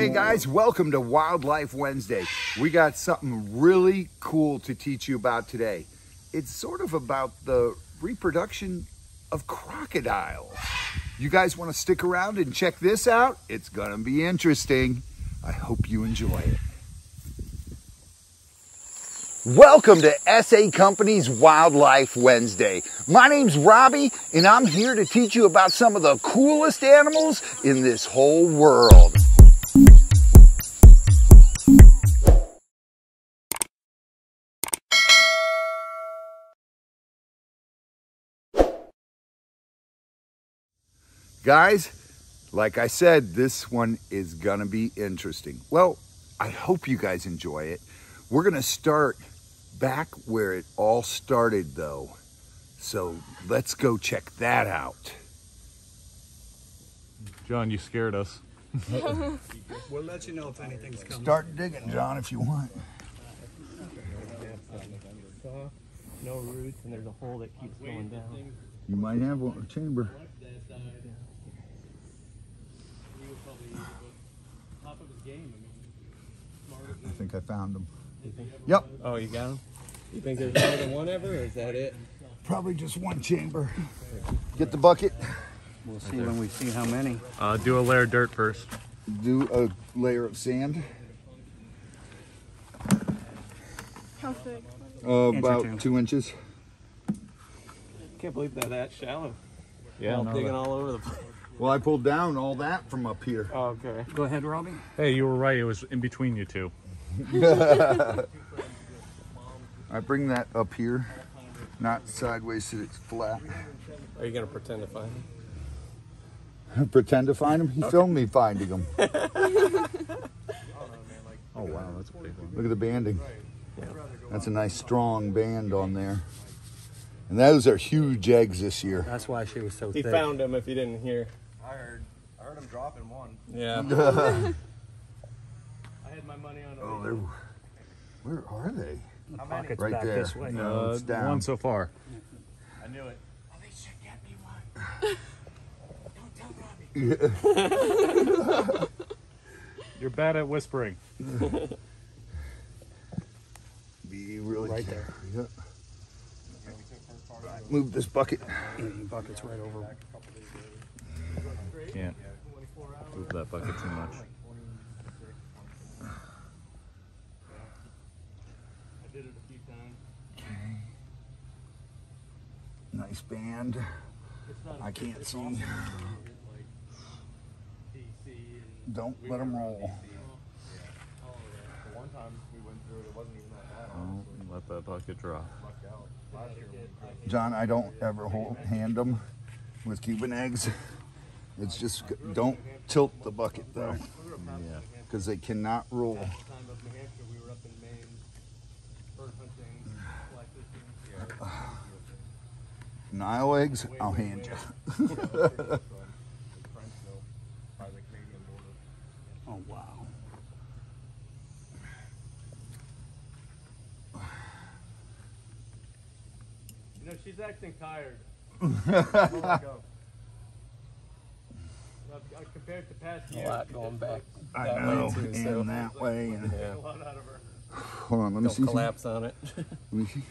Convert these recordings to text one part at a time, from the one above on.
Hey guys, welcome to Wildlife Wednesday. We got something really cool to teach you about today. It's sort of about the reproduction of crocodiles. You guys want to stick around and check this out? It's gonna be interesting. I hope you enjoy it. Welcome to SA Company's Wildlife Wednesday. My name's Robbie, and I'm here to teach you about some of the coolest animals in this whole world. Guys, like I said, this one is gonna be interesting. Well, I hope you guys enjoy it. We're gonna start back where it all started though. So let's go check that out. John, you scared us. We'll let you know if anything's coming. Start digging, John, if you want. No roots, and there's a hole that keeps going down. You might have a chamber. I think I found them. Yep. Oh, you got them? You think there's more than one ever, or is that it? Probably just one chamber. Get the bucket. We'll see when we see how many. Do a layer of dirt first. Do a layer of sand. How thick? About 2 inches. Can't believe that shallow. Yeah, Digging all over the place. Well, I pulled down all that from up here. Oh, okay. Go ahead, Robbie. Hey, you were right. It was in between you two. I bring that up here, not sideways so it's flat. Are you going to pretend to find them? Pretend to find them? He filmed me finding them. Oh, wow, that's a big one. Look at the banding. That's a nice strong band on there. And those are huge eggs this year. That's why she was so He thick. found him if you didn't hear. I heard him dropping one. Yeah. I had my money on it. Where are they? The pocket's Right back there. this way. No, it's down. One so far. I knew it. At least you get me one. Don't tell Robbie. You're bad at whispering. Be really Right there. Yep. Move this bucket. The bucket's right over. Can't move that bucket too much. I did it a few times. Okay. Nice band. I can't see. Don't let them roll. The one time we went through it, it wasn't even that bad. Oh, let that bucket drop. John, I don't ever hand them with Cuban eggs. It's just, don't tilt the bucket though, Yeah. because they cannot roll. Time up New Hampshire, we were up in Maine, bird hunting, fly fishing. Nile eggs, I'll hand you. Oh, wow. You know, she's acting tired. Compared to past years, A lot going back. I that way, know, too, so- and that way. And Yeah. a lot out of her. hold on, let me Don't see. collapse on it. Let me see.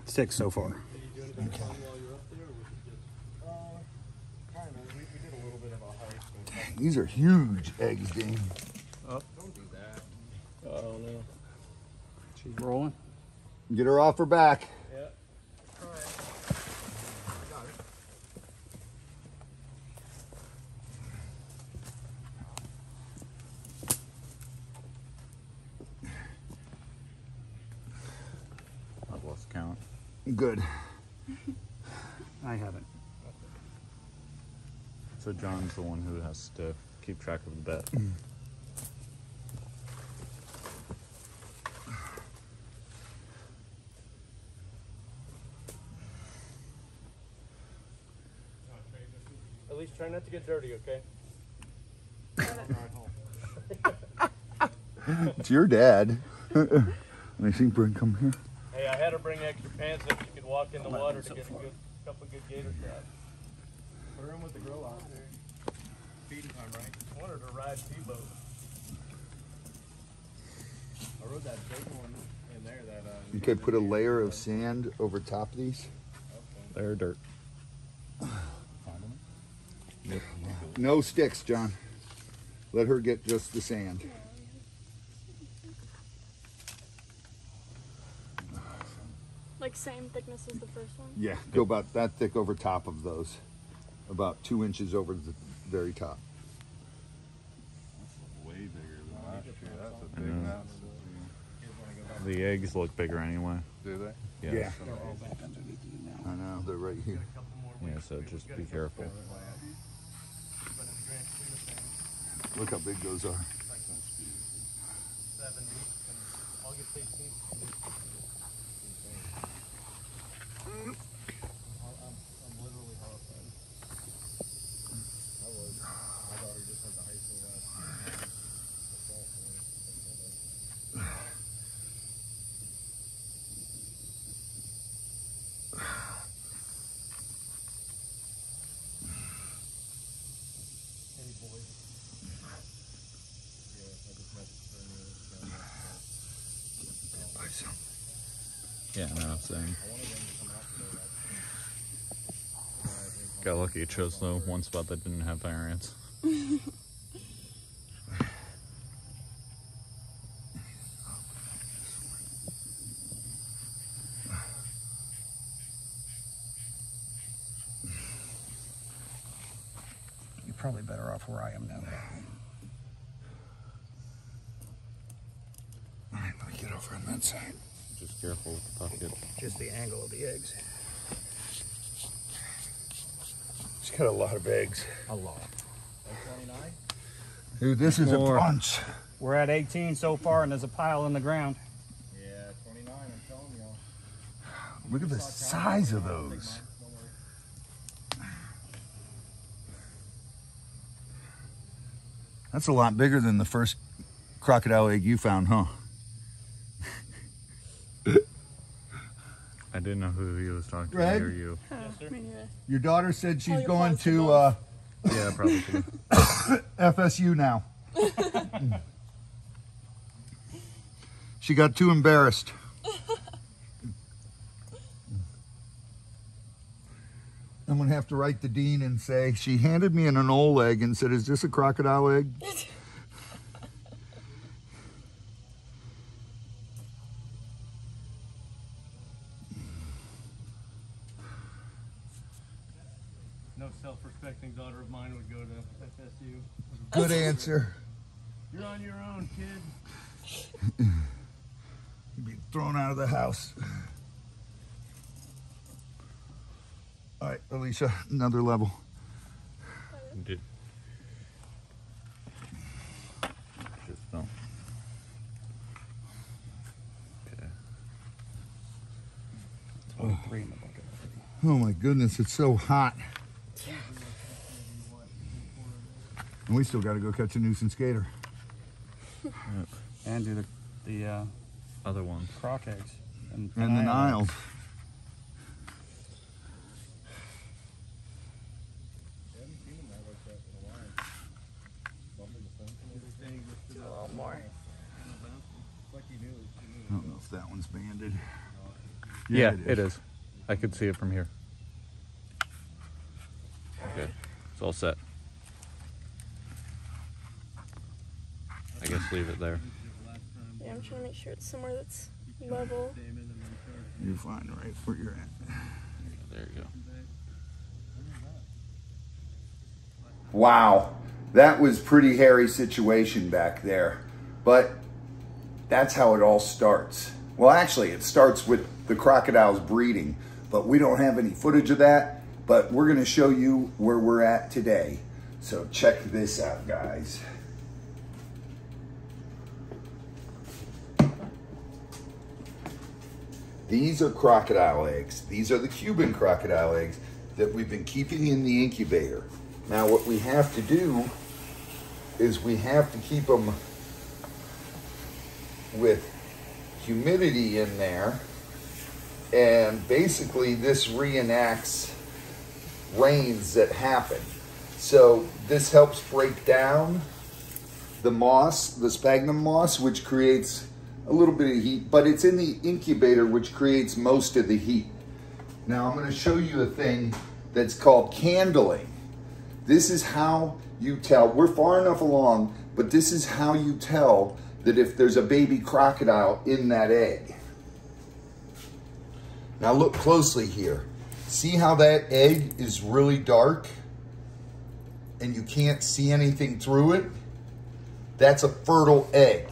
6 so far. Did you do anything fun while you were up there, or was it just? Kind of. We did a little bit of a hike. And These are huge eggs, Dean. don't do that. Oh, no. She's rolling. Get her off her back. Yeah. All right. Got it. I've lost count. Good. I haven't. So John's the one who has to keep track of the bet. At least try not to get dirty, okay? It's your dad. Let me see, Bryn, come here. Hey, I had her bring extra pants so she could walk in the water to get a couple good gator shots. Put her in with the grill out there. feeding time, right? I wanted to ride T-boat. I rode that big one in there that Okay, put a layer of sand over top of these. They're dirt. No sticks, John. Let her get just the sand. Like same thickness as the first one? Yeah, go about that thick over top of those. About 2 inches over the very top. Way bigger than last year. That's a I big know. mess. The eggs look bigger anyway. Do they? Yeah. Yeah. I know, they're right here. Yeah, so just be careful. Look how big those are. 7 weeks and August 18th. I'm literally horrified. I was. My daughter just went to high school last year. Any boys? Yeah, I just messaged her and Yeah, no, same. I wanted them to come out today. Got lucky it chose the one spot that didn't have fire ants. You're probably better off where I am now. All right, let me get over on that side. Just careful with the pocket. Just the angle of the eggs. She's got a lot of eggs. A lot. 29? Dude, this is More. a bunch. We're at 18 so far, and there's a pile in the ground. Yeah, 29, I'm telling y'all. Look at the size of those. Don't worry. That's a lot bigger than the first crocodile egg you found, huh? I didn't know who he was talking to, Greg? me or you. Me neither. Your daughter said she's your going plants are to both. Yeah, probably. FSU now. She got too embarrassed. I'm gonna have to write the dean and say, she handed me an anole egg and said, is this a crocodile egg? No self-respecting daughter of mine would go to FSU. Good answer. You're on your own, kid. You'd be thrown out of the house. All right, Alicia, another level. Did. Just don't. Okay. 23 in the bucket. Oh my goodness, it's so hot. And we still got to go catch a nuisance gator. And do the Other ones. croc eggs. And the Nile. A lot more. I don't know if that one's banded. Yeah, it is. I could see it from here. Okay, it's all set. I guess leave it there. Yeah, I'm trying to make sure it's somewhere that's level. You're fine right where you're at. There you go. Wow, that was pretty hairy situation back there. But that's how it all starts. Well, actually, it starts with the crocodiles breeding, but we don't have any footage of that, but we're gonna show you where we're at today. So check this out, guys. These are crocodile eggs. These are the Cuban crocodile eggs that we've been keeping in the incubator. Now what we have to do is we have to keep them with humidity in there, and basically this reenacts rains that happen. So this helps break down the moss, the sphagnum moss, which creates a little bit of heat, but it's in the incubator, which creates most of the heat. Now I'm going to show you a thing that's called candling. This is how you tell, we're far enough along, but this is how you tell that if there's a baby crocodile in that egg. Now look closely here. See how that egg is really dark and you can't see anything through it? That's a fertile egg.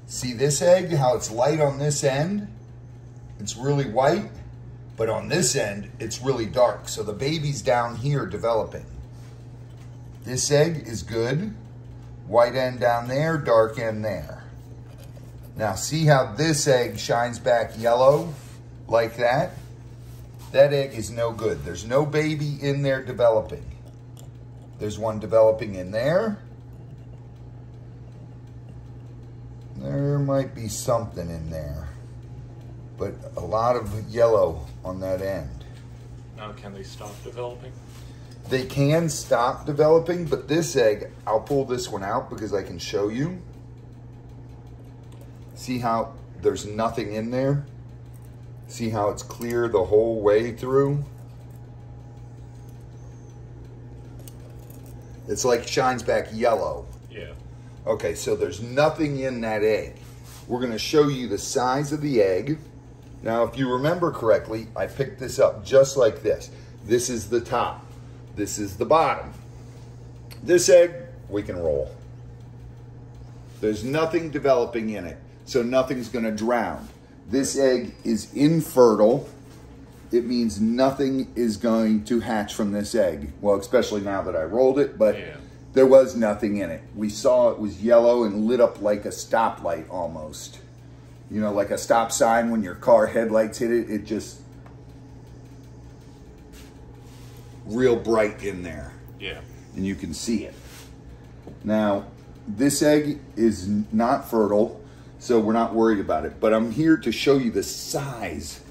See this egg, how it's light on this end? It's really white, but on this end, it's really dark. So the baby's down here developing. This egg is good. White end down there, dark end there. Now see how this egg shines back yellow like that? That egg is no good. There's no baby in there developing. There's one developing in there. There might be something in there, but a lot of yellow on that end. Now, can they stop developing? They can stop developing, but this egg, I'll pull this one out because I can show you. See how there's nothing in there? See how it's clear the whole way through? It's like shines back yellow. Yeah. Okay, so there's nothing in that egg. We're gonna show you the size of the egg. Now, if you remember correctly, I picked this up just like this. This is the top. This is the bottom. This egg, we can roll. There's nothing developing in it, so nothing's gonna drown. This egg is infertile. It means nothing is going to hatch from this egg. Well, especially now that I rolled it, but Yeah. there was nothing in it. We saw it was yellow and lit up like a stoplight almost. You know, like a stop sign when your car headlights hit it, it just real bright in there. Yeah. And you can see it. Now, this egg is not fertile, so we're not worried about it. But I'm here to show you the size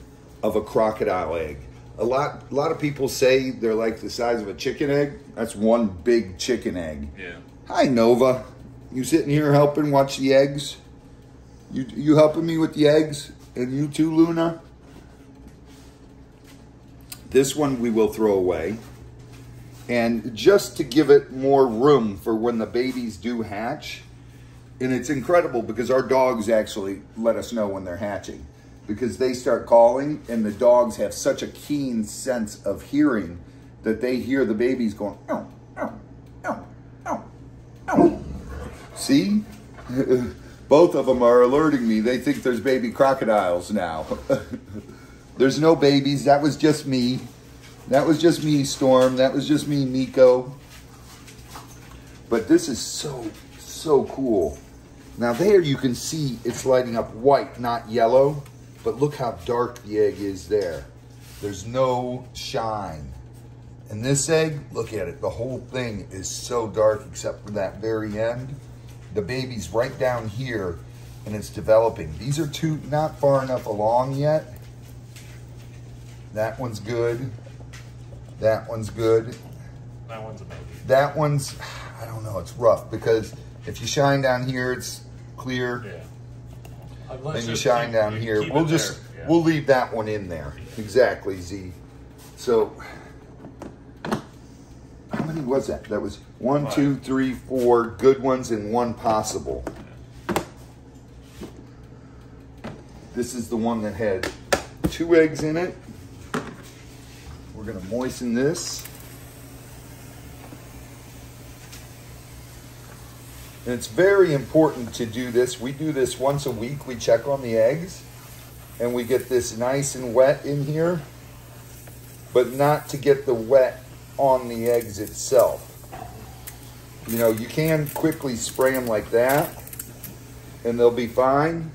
of a crocodile egg. A lot of people say they're like the size of a chicken egg. That's one big chicken egg. Yeah. Hi, Nova. You sitting here helping watch the eggs? You helping me with the eggs? And you too, Luna? This one we will throw away. And just to give it more room for when the babies do hatch. And it's incredible because our dogs actually let us know when they're hatching. Because they start calling and the dogs have such a keen sense of hearing that they hear the babies going, ow, ow, ow, ow, ow. See? Both of them are alerting me. They think there's baby crocodiles now. There's no babies. That was just me. That was just me, Storm. That was just me, Nico. But this is so cool. Now there you can see it's lighting up white, not yellow. But look how dark the egg is there. There's no shine. And this egg, look at it. The whole thing is so dark except for that very end. The baby's right down here and it's developing. These are two not far enough along yet. That one's good. That one's good. That one's a maybe. That one's, I don't know, it's rough because if you shine down here, it's clear. Yeah. Then you shine down here. We'll leave that one in there. Exactly, Z. So, how many was that? That was 1, 2, 3, 4 good ones and 1 possible. This is the one that had 2 eggs in it. We're gonna moisten this. And it's very important to do this. We do this once a week. We check on the eggs and we get this nice and wet in here, but not to get the wet on the eggs itself. You know, you can quickly spray them like that and they'll be fine.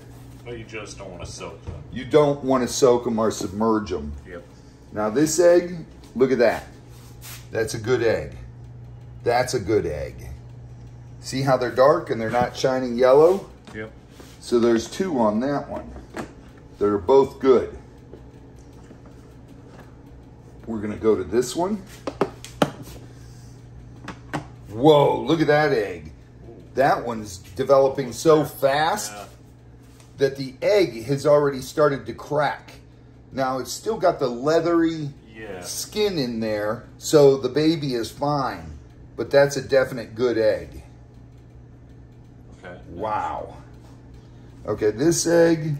But you just don't want to soak them. You don't want to soak them or submerge them. Yep. Now this egg, look at that. That's a good egg. That's a good egg. See how they're dark and they're not shining yellow? Yep. So there's 2 on that one. They're both good. We're gonna go to this one. Whoa, look at that egg. That one's developing so fast that the egg has already started to crack. Now, it's still got the leathery skin in there, so the baby is fine. But that's a definite good egg. Okay. Wow. Okay, this egg.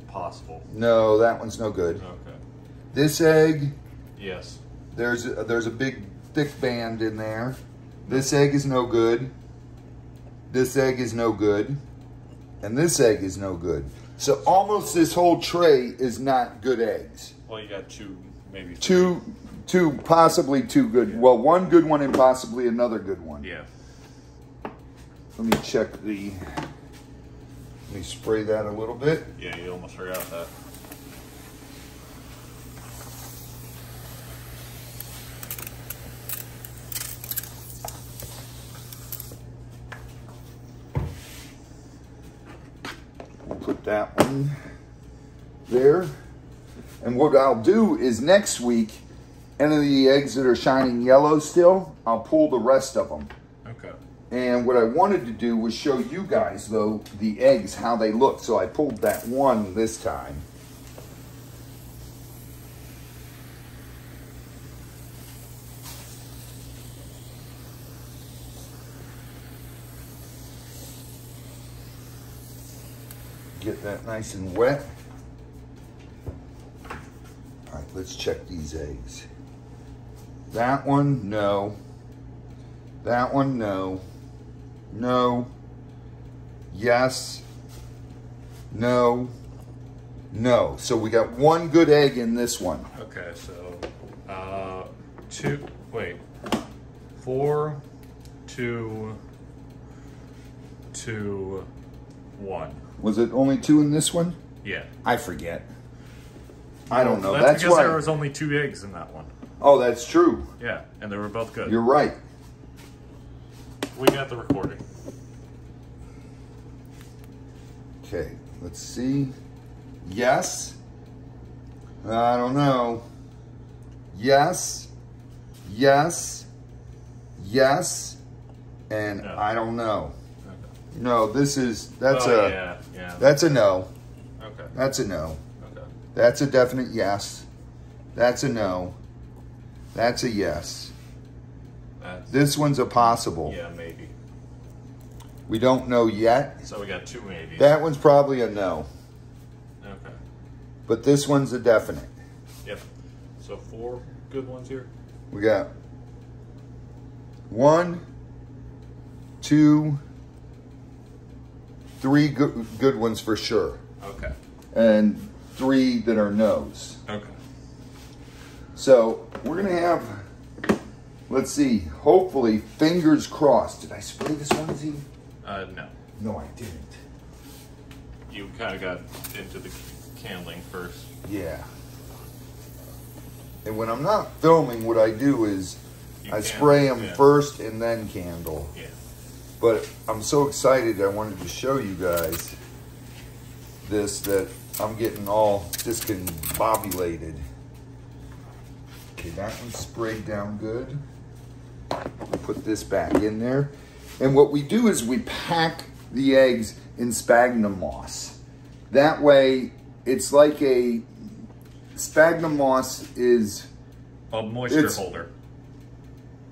Possible. No, that one's no good. Okay. This egg. Yes. There's a big thick band in there. This egg is no good. This egg is no good. And this egg is no good. So almost this whole tray is not good eggs. Well, you got two, maybe three. Two, possibly two good. Well, one good one and possibly another good one. Yeah. Let me check let me spray that a little bit. Yeah, you almost forgot that. We'll put that one there. And what I'll do is next week, any of the eggs that are shining yellow still, I'll pull the rest of them. Okay. And what I wanted to do was show you guys, though, the eggs, how they look. So I pulled that one this time. Get that nice and wet. All right, let's check these eggs. That one, no. That one, no. No. Yes. No. No. So we got one good egg in this one. Okay, so 4, 2, 2, 1. Was it only 2 in this one? Yeah. I forget. I don't know. That's because why. there was only 2 eggs in that one. Oh, that's true. Yeah, and they were both good. You're right. We got the recording. Okay, let's see. Yes. I don't know. Yes. Yes. Yes. And No. I don't know. Okay. No, that's yeah. that's a no. Okay. That's a no. Okay. That's a definite yes. That's a no. That's a yes. This one's a possible. Yeah, maybe. We don't know yet. So we got 2 maybes. That one's probably a no. Okay. But this one's a definite. Yep. So 4 good ones here. We got 1, 2, 3 good ones for sure. Okay. And 3 that are no's. Okay. So we're going to have, let's see, hopefully, fingers crossed. Did I spray this one, Z? No. No, I didn't. You kind of got into the candling first. Yeah. And when I'm not filming, what I do is I spray them first and then candle. Yeah. But I'm so excited, I wanted to show you guys this, that I'm getting all discombobulated. Okay, that one's sprayed down good. We'll put this back in there. And what we do is we pack the eggs in sphagnum moss. That way, it's like sphagnum moss is A moisture holder.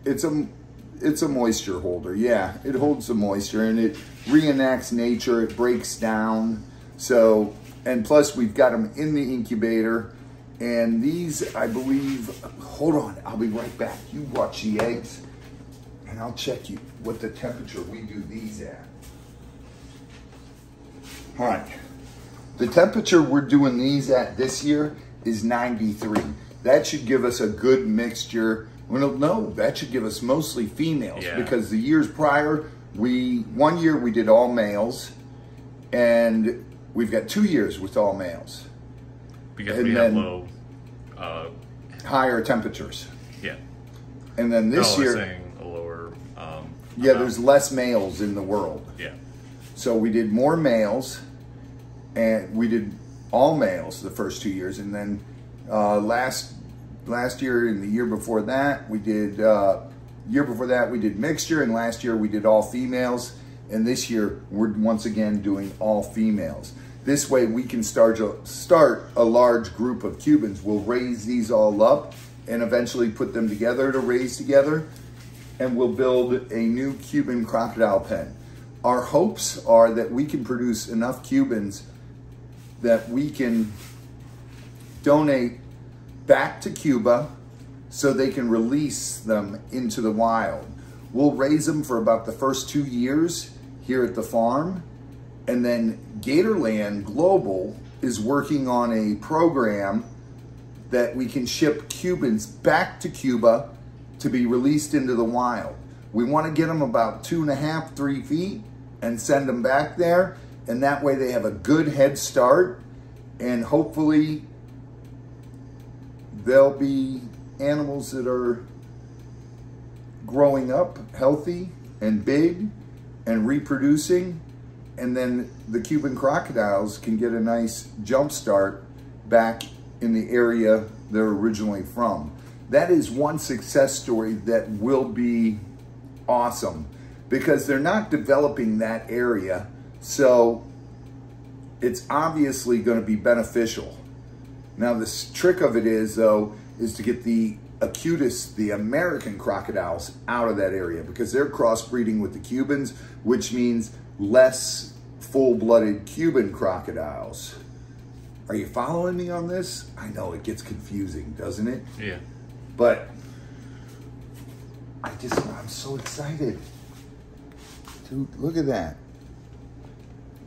It's a moisture holder, yeah. It holds the moisture and it reenacts nature, it breaks down. So, and plus we've got them in the incubator. And these, I believe, hold on, I'll be right back. You watch the eggs and I'll check you what the temperature we do these at. All right, the temperature we're doing these at this year is 93. That should give us a good mixture. Well, no, that should give us mostly females because the years prior, one year we did all males and we've got 2 years with all males. Because and we have low... higher temperatures. Yeah. And then this year... saying a lower... yeah, there's less males in the world. Yeah. So we did more males, and we did all males the first 2 years, and then last year and the year before that, we did Year before that, we did mixture, and last year we did all females. And this year, we're once again doing all females. This way we can start a large group of Cubans. We'll raise these all up and eventually put them together to raise together, and we'll build a new Cuban crocodile pen. Our hopes are that we can produce enough Cubans that we can donate back to Cuba so they can release them into the wild. We'll raise them for about the first 2 years here at the farm, and then Gatorland Global is working on a program that we can ship Cubans back to Cuba to be released into the wild. We want to get them about 2.5, 3 feet and send them back there, and that way they have a good head start, and hopefully they'll be animals that are growing up healthy and big and reproducing, and then the Cuban crocodiles can get a nice jump start back in the area they're originally from. That is one success story that will be awesome because they're not developing that area, so it's obviously going to be beneficial. Now the trick of it is, though, is to get the acutest, the American crocodiles, out of that area because they're crossbreeding with the Cubans, which means less full-blooded Cuban crocodiles. Are you following me on this? I know it gets confusing, doesn't it? Yeah. But I'm so excited. Dude, look at that.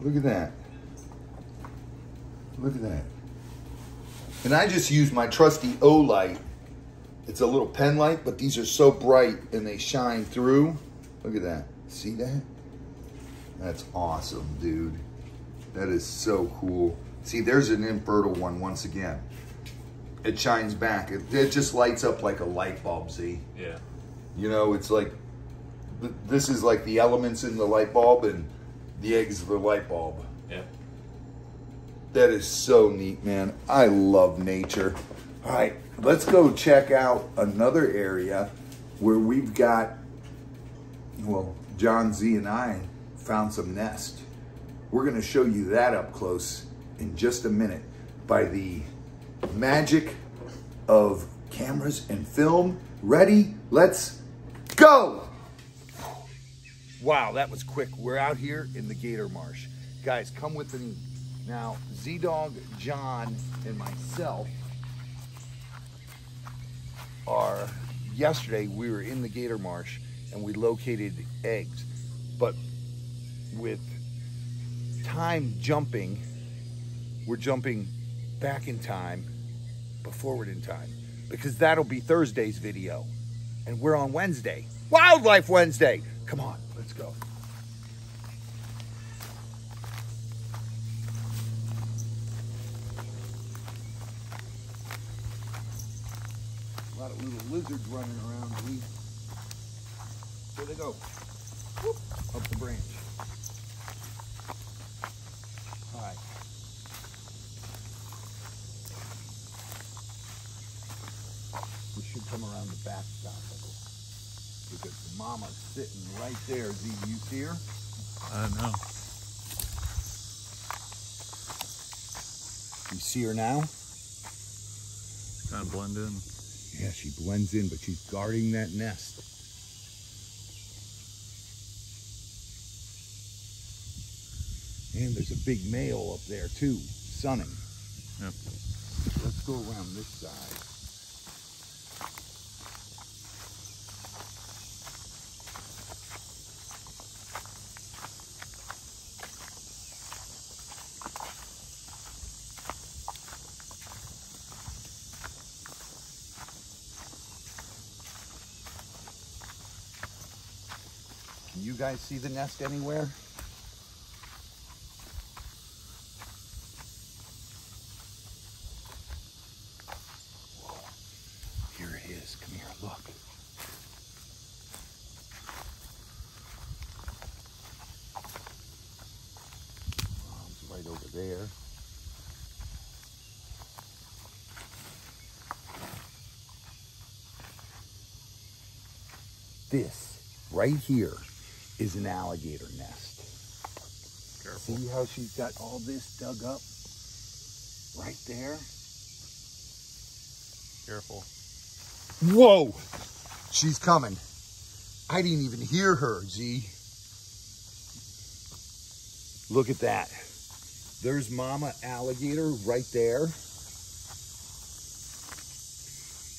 Look at that. Look at that. And I just use my trusty O light. It's a little pen light, but these are so bright and they shine through. Look at that. See that? That's awesome, dude. That is so cool. See, there's an infertile one once again. It shines back. It just lights up like a light bulb, see? Yeah. You know, it's like, this is like the elements in the light bulb and the eggs of the light bulb. Yeah. That is so neat, man. I love nature. All right, let's go check out another area where we've got, well, John Z and I found some nest. We're gonna show you that up close in just a minute by the magic of cameras and film. Ready? Let's go! Wow, that was quick. We're out here in the Gator Marsh. Guys, come with me. Now, Z-Dog, John, and myself yesterday we were in the Gator Marsh and we located eggs. But with time jumping, we're jumping back in time, but forward in time, because that'll be Thursday's video. And we're on Wednesday, Wildlife Wednesday. Come on, let's go. A lot of little lizards running around. There they go. Whoop, up the branch. All right. We should come around the back stop of it because the mama's sitting right there. Z, you see her? I don't know. You see her now? Kind of blend in. Yeah, she blends in, but she's guarding that nest. And there's a big male up there too, sunning. Yep. Let's go around this side. Can you guys see the nest anywhere? Whoa. Here it is. Come here, look. Mom's right over there. This right here is an alligator nest. Careful. See how she's got all this dug up right there? Careful. Whoa, she's coming. I didn't even hear her, Z. Look at that. There's mama alligator right there.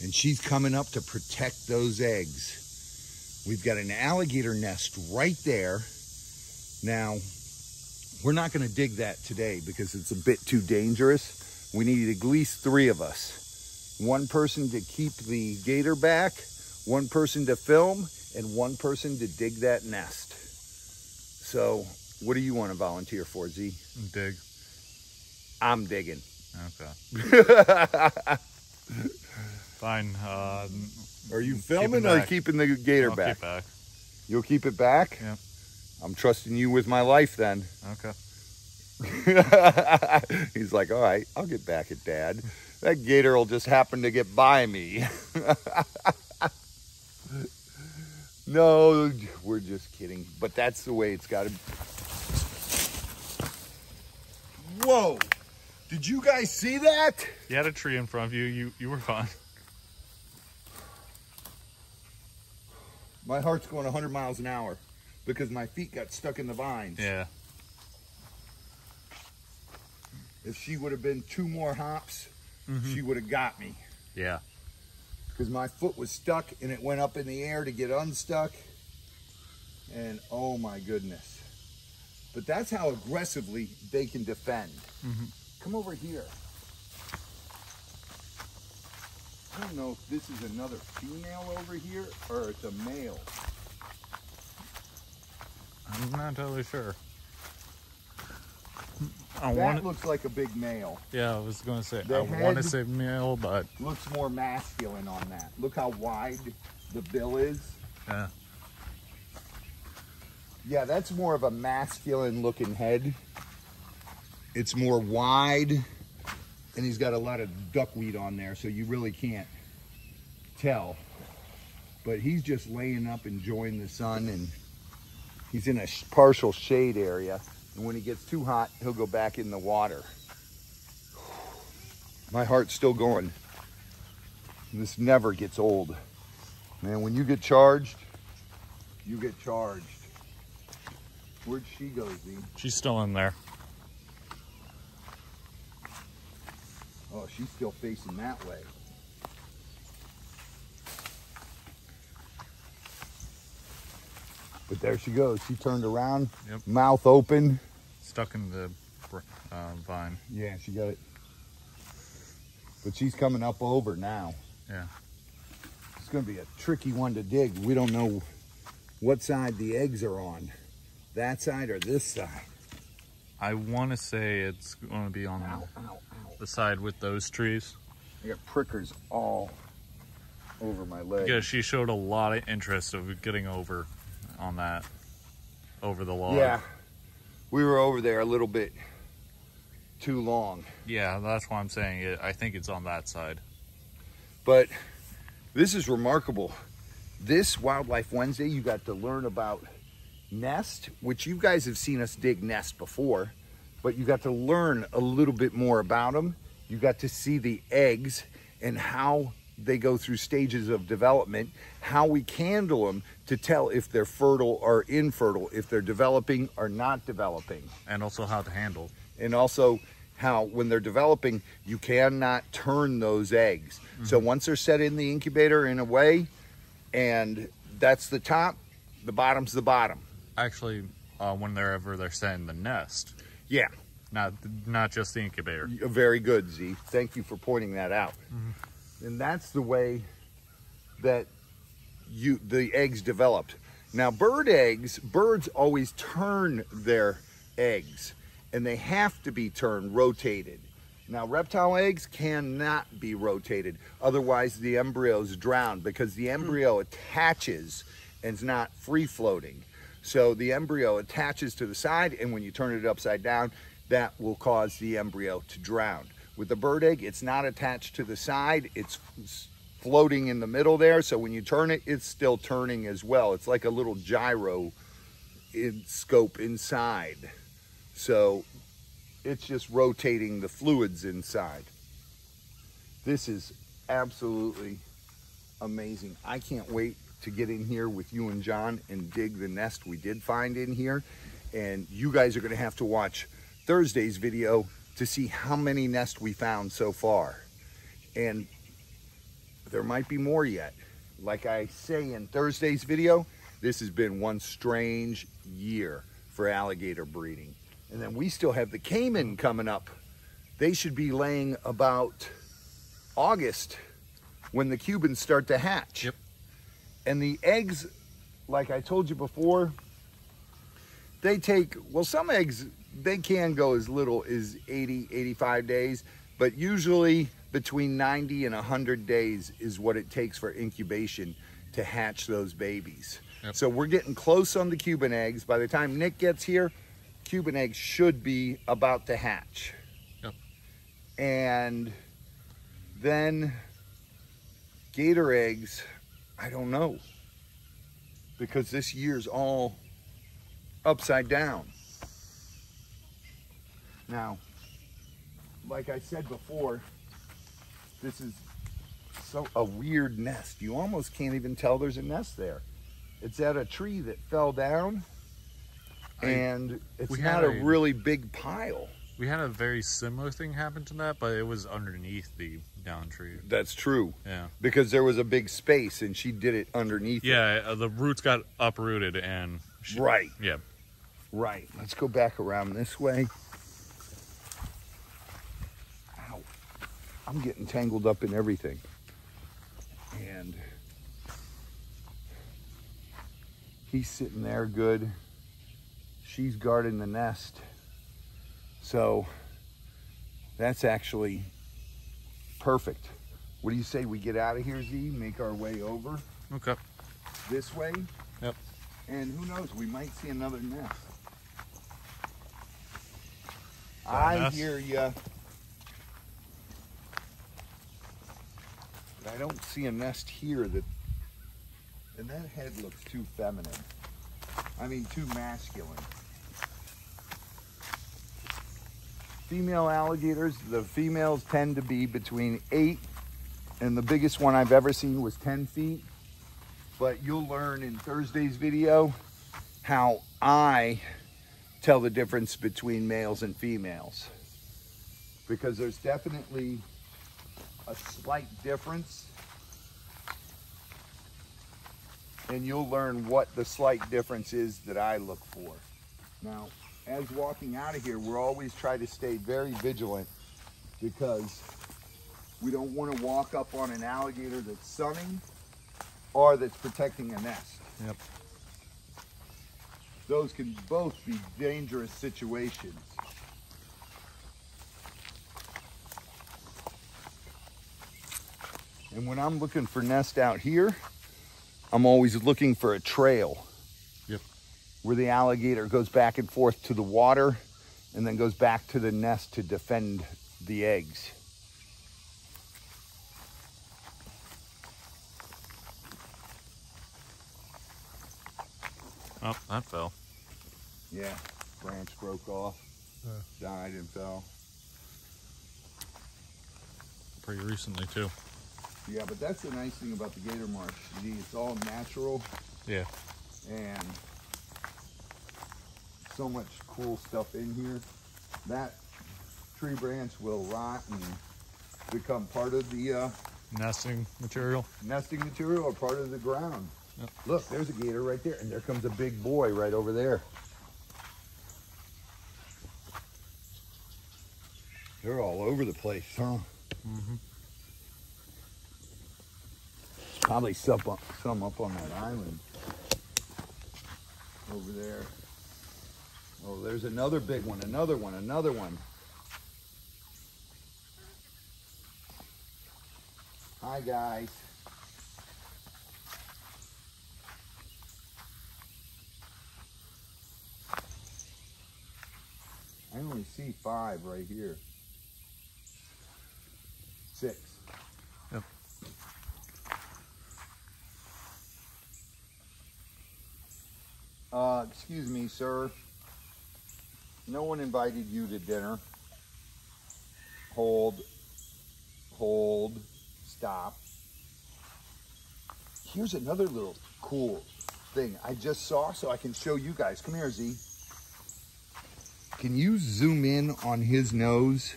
And she's coming up to protect those eggs. We've got an alligator nest right there. Now, we're not gonna dig that today because it's a bit too dangerous. We need at least 3 of us. One person to keep the gator back, one person to film, and one person to dig that nest. So, what do you want to volunteer for, Z? Dig. I'm digging. Okay. Fine. Are you filming or keeping the gator I'll back? keep back. You'll keep it back? Yep. I'm trusting you with my life then. Okay. He's like, all right, I'll get back at Dad. That gator will just happen to get by me. No, we're just kidding. But that's the way it's got to be. Whoa! Did you guys see that? You had a tree in front of you. You were fine. My heart's going 100 miles an hour because my feet got stuck in the vines. Yeah. If she would have been 2 more hops, she would have got me. Yeah. Because my foot was stuck and it went up in the air to get unstuck. And oh my goodness. But that's how aggressively they can defend. Come over here. I don't know if this is another female over here or it's a male. I'm not totally sure. That looks like a big male. Yeah, I was going to say, The I want to head- say male, but Looks more masculine on that. Look how wide the bill is. yeah. Yeah, that's more of a masculine looking head. It's more wide and he's got a lot of duckweed on there, so you really can't tell. But he's just laying up enjoying the sun, and he's in a partial shade area. And when he gets too hot, he'll go back in the water. My heart's still going. This never gets old. Man, when you get charged, you get charged. Where'd she go, Z? She's still in there. Oh, she's still facing that way. But there she goes. She turned around, Yep. mouth open. Stuck in the vine. Yeah, she got it. But she's coming up over now. Yeah. It's going to be a tricky one to dig. We don't know what side the eggs are on. That side or this side. I want to say it's going to be on Ow, ow, ow. the side with those trees. I got prickers all over my leg. Because she showed a lot of interest of getting over on that, over the log. Yeah, we were over there a little bit too long. Yeah, that's why I'm saying it. I think it's on that side. But this is remarkable. This Wildlife Wednesday, you got to learn about nest, which you guys have seen us dig nest before, but you got to learn a little bit more about them. You got to see the eggs and how they go through stages of development, how we handle them to tell if they're fertile or infertile, if they're developing or not developing. And also how to handle. And also how when they're developing, you cannot turn those eggs. So once they're set in the incubator in a way, and that's the top, the bottom's the bottom. Actually, whenever they're setting the nest, Yeah, not just the incubator. very good, Z. Thank you for pointing that out. And that's the way that the eggs developed. Now, birds always turn their eggs, and they have to be turned, rotated. Now, reptile eggs cannot be rotated, otherwise the embryos drown because the embryo attaches and is not free floating. So the embryo attaches to the side, and when you turn it upside down, that will cause the embryo to drown. With the bird egg, it's not attached to the side, it's floating in the middle there. So when you turn it, it's still turning as well. It's like a little gyro in scope inside. So it's just rotating the fluids inside. This is absolutely amazing. I can't wait to get in here with you and John and dig the nest we did find in here. And you guys are gonna have to watch Thursday's video to see how many nests we found so far. And there might be more yet. Like I say in Thursday's video, this has been one strange year for alligator breeding. And then we still have the caiman coming up. They should be laying about August when the Cubans start to hatch. Yep. And the eggs, like I told you before, they take, well, some eggs, they can go as little as 80, 85 days, but usually between 90 and 100 days is what it takes for incubation to hatch those babies. Yep. So we're getting close on the Cuban eggs. By the time Nick gets here, Cuban eggs should be about to hatch. Yep. And then gator eggs, I don't know, because this year's all upside down. Now, like I said before, this is a weird nest. You almost can't even tell there's a nest there. It's at a tree that fell down, and it's not a really big pile. We had a very similar thing happen to that, but it was underneath the down tree. That's true. Yeah. Because there was a big space and she did it underneath. Yeah, the roots got uprooted and... Right. Yeah. Right. Let's go back around this way. Ow. I'm getting tangled up in everything. And he's sitting there good. She's guarding the nest. So that's actually perfect. What do you say we get out of here, Z? Make our way over Okay. this way? Yep. And who knows, we might see another nest. That I nest? hear ya. But I don't see a nest here that, and that head looks too feminine. I mean, too masculine. Female alligators, the females tend to be between 8 and the biggest one I've ever seen was 10 feet. But you'll learn in Thursday's video how I tell the difference between males and females. Because there's definitely a slight difference. And you'll learn what the slight difference is that I look for. Now, as walking out of here, we're always trying to stay very vigilant because we don't want to walk up on an alligator that's sunning or that's protecting a nest. Yep. Those can both be dangerous situations. And when I'm looking for nest out here, I'm always looking for a trail. Yep. Where the alligator goes back and forth to the water and then goes back to the nest to defend the eggs. Oh, that fell. Yeah, branch broke off, died and fell. Pretty recently too. Yeah, but that's the nice thing about the gator marsh. It's all natural Yeah. and so much cool stuff in here. That tree branch will rot and become part of the Nesting material. nesting material or part of the ground. Yep. Look, there's a gator right there, and there comes a big boy right over there. They're all over the place, huh? Mm-hmm. Probably some up on that island over there. Oh, there's another big one, another one, another one. Hi, guys. I only see 5 right here. 6. Yep. Excuse me, sir. No one invited you to dinner. Hold, stop. Here's another little cool thing I just saw, so I can show you guys. Come here, Z. Can you zoom in on his nose?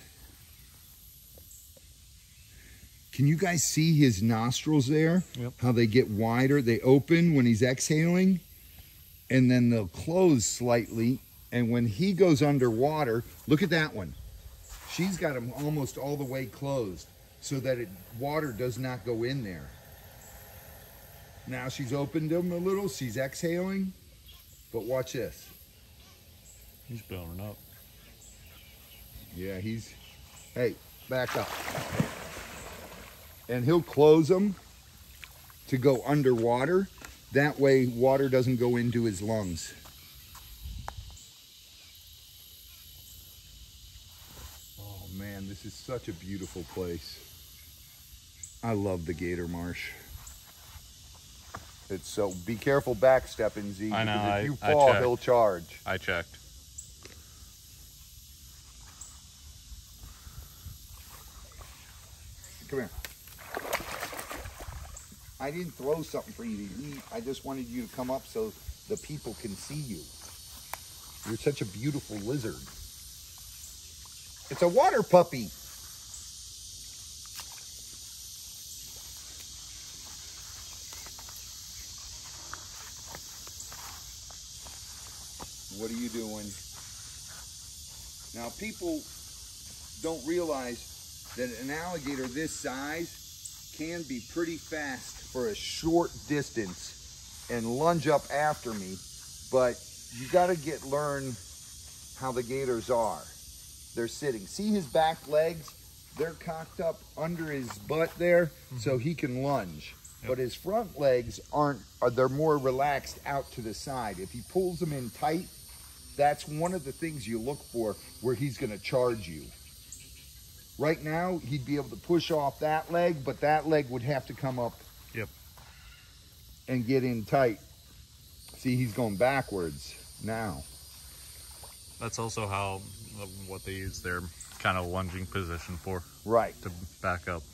Can you guys see his nostrils there? Yep. How they get wider, they open when he's exhaling, and then they'll close slightly. And when he goes underwater, look at that one. She's got them almost all the way closed so that water does not go in there. Now she's opened them a little, she's exhaling, but watch this. He's building up. Yeah, hey, back up. And he'll close them to go underwater. That way water doesn't go into his lungs. Oh man, this is such a beautiful place. I love the Gator Marsh. It's so, be careful backstepping, Z. I know, Because if you I fall, checked. he'll charge. I checked. Come here. I didn't throw something for you to eat. I just wanted you to come up so the people can see you. You're such a beautiful lizard. It's a water puppy. What are you doing? Now, people don't realize that an alligator this size can be pretty fast for a short distance and lunge up after me, but you got to learn how the gators are. They're sitting. See his back legs? They're cocked up under his butt there, so he can lunge. Yep. But his front legs they're more relaxed out to the side. If he pulls them in tight, that's one of the things you look for where he's going to charge you. Right now, he'd be able to push off that leg, but that leg would have to come up and get in tight. See, he's going backwards now. That's also what they use their kind of lunging position for. Right. To back up.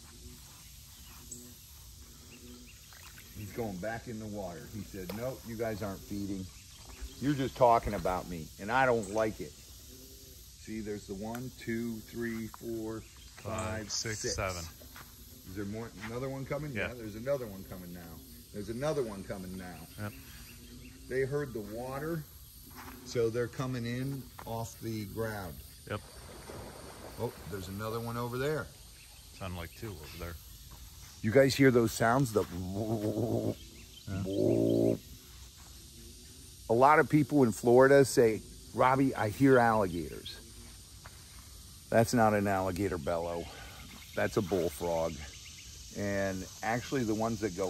He's going back in the water. He said, no, you guys aren't feeding. You're just talking about me, and I don't like it. See, there's the 1, 2, 3, 4, 5, 6, 7. Is there more? Another one coming? Yeah. There's another one coming now. There's another one coming now. Yep. They heard the water, so they're coming in off the ground. Yep. Oh, there's another one over there. Sound like 2 over there. You guys hear those sounds? The A lot of people in Florida say, Robbie, I hear alligators. That's not an alligator bellow. That's a bullfrog. And actually the ones that go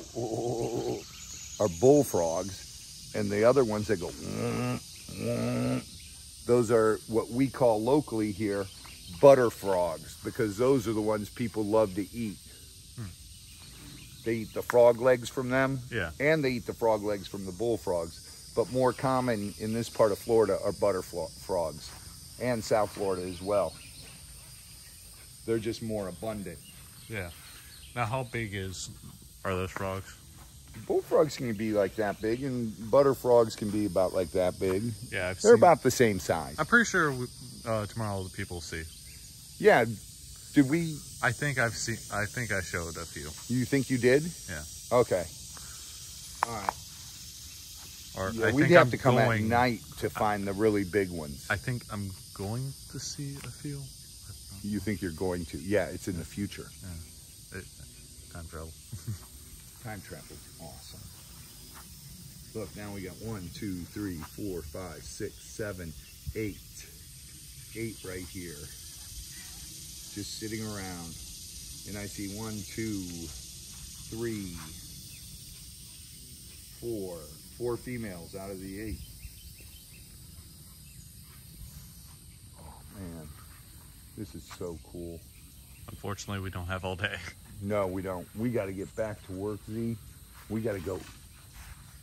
are bullfrogs, and the other ones that go those are what we call locally here butter frogs, because those are the ones people love to eat. They eat the frog legs from them, and they eat the frog legs from the bullfrogs. But more common in this part of Florida are butter frogs, and South Florida as well. They're just more abundant. Yeah. Now, how big are those frogs? Bullfrogs can be like that big, and butter frogs can be about like that big. Yeah, they're about the same size. I'm pretty sure tomorrow the people will see. Yeah. Did we? I think I showed a few. You think you did? Yeah. Okay. All right. Or yeah, we'd have to come at night to find the really big ones. I think I'm going to see a few. You think you're going to? Yeah, it's in the future. Yeah. Time travel. Time travel. Awesome. Look, now we got 1, 2, 3, 4, 5, 6, 7, 8. 8 right here. Just sitting around. And I see 1, 2, 3, 4. 4 females out of the 8. Oh man, this is so cool. Unfortunately, we don't have all day. No, we don't. We got to get back to work, Z. We got to go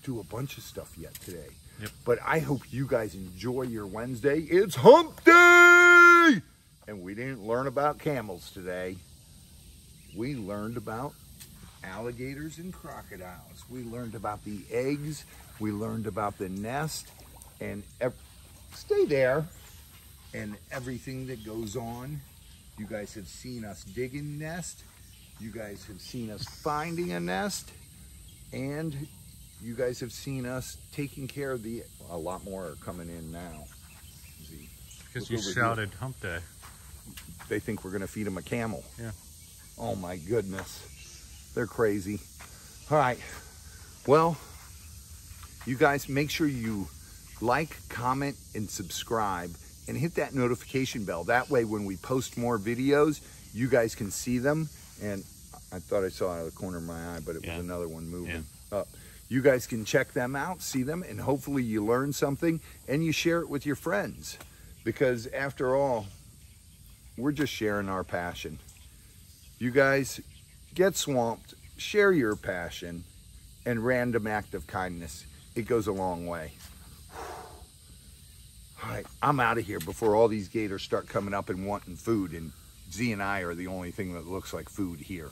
do a bunch of stuff yet today. Yep. But I hope you guys enjoy your Wednesday. It's hump day! And we didn't learn about camels today. We learned about alligators and crocodiles. We learned about the eggs. We learned about the nest. And stay there. And everything that goes on. You guys have seen us digging nest. You guys have seen us finding a nest. And you guys have seen us taking care of a lot more are coming in now. Because you shouted hump day. They think we're gonna feed them a camel. Yeah. Oh my goodness. They're crazy. All right, well, you guys make sure you like, comment, and subscribe, and hit that notification bell. That way when we post more videos, you guys can see them. And I thought I saw out of the corner of my eye, but it was another one moving up. You guys can check them out, see them, and hopefully you learn something and you share it with your friends. Because after all, we're just sharing our passion. You guys get swamped, share your passion, and random act of kindness. It goes a long way. All right, I'm out of here before all these gators start coming up and wanting food, and Z and I are the only thing that looks like food here.